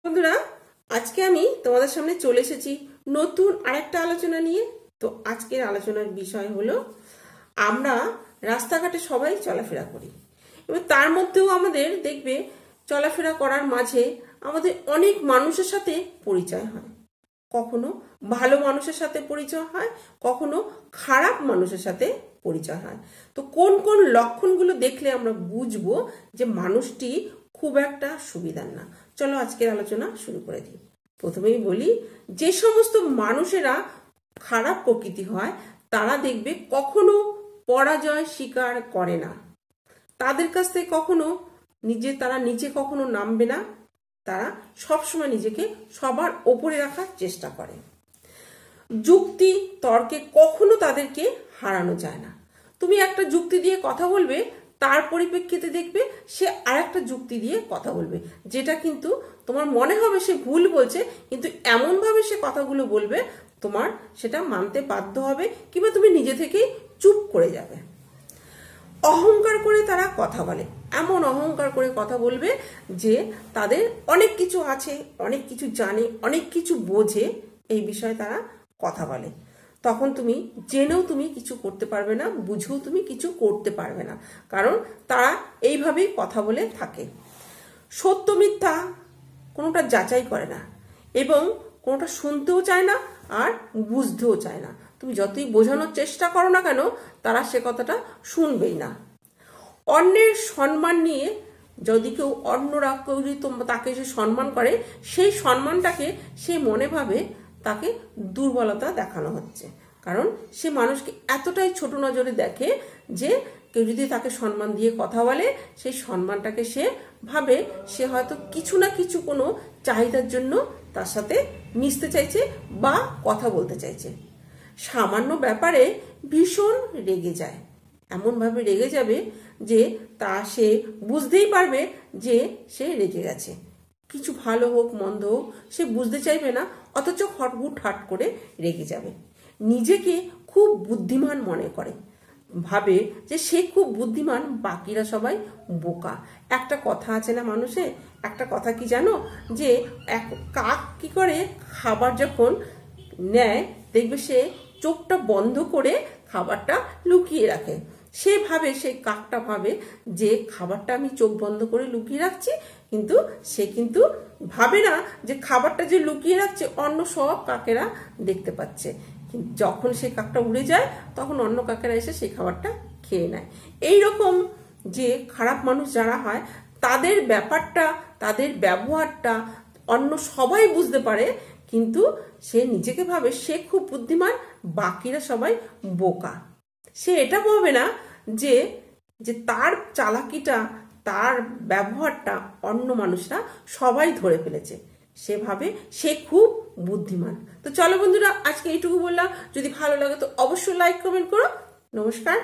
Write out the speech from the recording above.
বন্ধুরা, আজকে আমি তোমাদের সামনে চলে এসেছি নতুন আরেকটা আলোচনা নিয়ে। তো আজকের আলোচনার বিষয় হলো আমরা রাস্তাঘাটে সবাই চলাফেরা করি, এবার তার মধ্যেও আমাদের দেখবে চলাফেরা করার মাঝে আমাদের অনেক মানুষের সাথে পরিচয় হয়। কখনো ভালো মানুষের সাথে পরিচয় হয়, কখনো খারাপ মানুষের সাথে পরিচয় হয়। তো কোন কোন লক্ষণগুলো দেখলে আমরা বুঝবো যে মানুষটি খুব একটা সুবিধার না। চলো আজকের আলোচনা শুরু করে দিই। প্রথমেই বলি, যে সমস্ত মানুষেরা খারাপ প্রকৃতি হয় তারা দেখবে কখনো পরাজয় স্বীকার করে না। তাদের কাছ থেকে কখনো তারা নিচে কখনো নামবে না। তারা সবসময় নিজেকে সবার ওপরে রাখার চেষ্টা করে। যুক্তি তর্কে কখনো তাদেরকে হারানো যায় না। তুমি একটা যুক্তি দিয়ে কথা বলবে, তার পরিপ্রেক্ষিতে দেখবে সে আর একটা যুক্তি দিয়ে কথা বলবে, যেটা কিন্তু তোমার মনে হবে সে ভুল বলছে, কিন্তু এমনভাবে সে কথাগুলো বলবে তোমার সেটা মানতে বাধ্য হবে, কিংবা তুমি নিজে থেকেই চুপ করে যাবে। অহংকার করে তারা কথা বলে, এমন অহংকার করে কথা বলবে যে তাদের অনেক কিছু আছে, অনেক কিছু জানে, অনেক কিছু বোঝে, এই বিষয়ে তারা কথা বলে। তখন তুমি জেনেও তুমি কিছু করতে পারবে না, বুঝেও তুমি কিছু করতে পারবে না, কারণ তারা এইভাবেই কথা বলে থাকে। সত্য মিথ্যা কোনোটা যাচাই করে না এবং কোনোটা শুনতেও চায় না আর বুঝতেও চায় না। তুমি যতই বোঝানোর চেষ্টা করো না কেন, তারা সে কথাটা শুনবেই না। অন্যের সম্মান নিয়ে যদি কেউ যদি তাকে সে সম্মান করে, সেই সম্মানটাকে সে মনে ভাবে তাকে দুর্বলতা দেখানো হচ্ছে, কারণ সে মানুষকে এতটাই ছোট নজরে দেখে যে কেউ যদি তাকে সম্মান দিয়ে কথা বলে, সেই সম্মানটাকে সে ভাবে সে হয়তো কিছু না কিছু কোনো চাহিদার জন্য তার সাথে মিশতে চাইছে বা কথা বলতে চাইছে। সামান্য ব্যাপারে ভীষণ রেগে যায়, এমনভাবে রেগে যাবে যে সে বুঝতেই পারবে যে সে রেগে গেছে। কিছু ভালো হোক মন্দ হোক সে বুঝতে চাইবে না, অথচ হট করে রেগে যাবে। নিজেকে খুব বুদ্ধিমান মনে করে, ভাবে যে সে খুব বুদ্ধিমান, বাকিরা সবাই বোকা। একটা কথা আছে না মানুষে, একটা কথা কি জানো, যে এক কাক কি করে খাবার যখন নেয় দেখবে সে চোখটা বন্ধ করে খাবারটা লুকিয়ে রাখে। সেই কাকটা ভাবে যে খাবারটা আমি চোখ বন্ধ করে লুকিয়ে রাখছি, কিন্তু সে কিন্তু ভাবে না যে খাবারটা যে লুকিয়ে রাখছে অন্য সব কাকেরা দেখতে পাচ্ছে। যখন সেই কাকটা উড়ে যায় তখন অন্য কাকেরা এসে সেই খাবারটা খেয়ে নেয়। এইরকম যে খারাপ মানুষ যারা হয় তাদের ব্যাপারটা, তাদের ব্যবহারটা অন্য সবাই বুঝতে পারে, কিন্তু সে নিজেকে ভাবে সে খুব বুদ্ধিমান, বাকিরা সবাই বোকা। সে এটা ভাবে না যে তার চালাকিটা, তার ব্যবহারটা অন্য মানুষরা সবাই ধরে ফেলেছে। সে ভাবে সে খুব বুদ্ধিমান। তো চলো বন্ধুরা, আজকে এইটুকু বললাম। যদি ভালো লাগে তো অবশ্যই লাইক কমেন্ট করো। নমস্কার।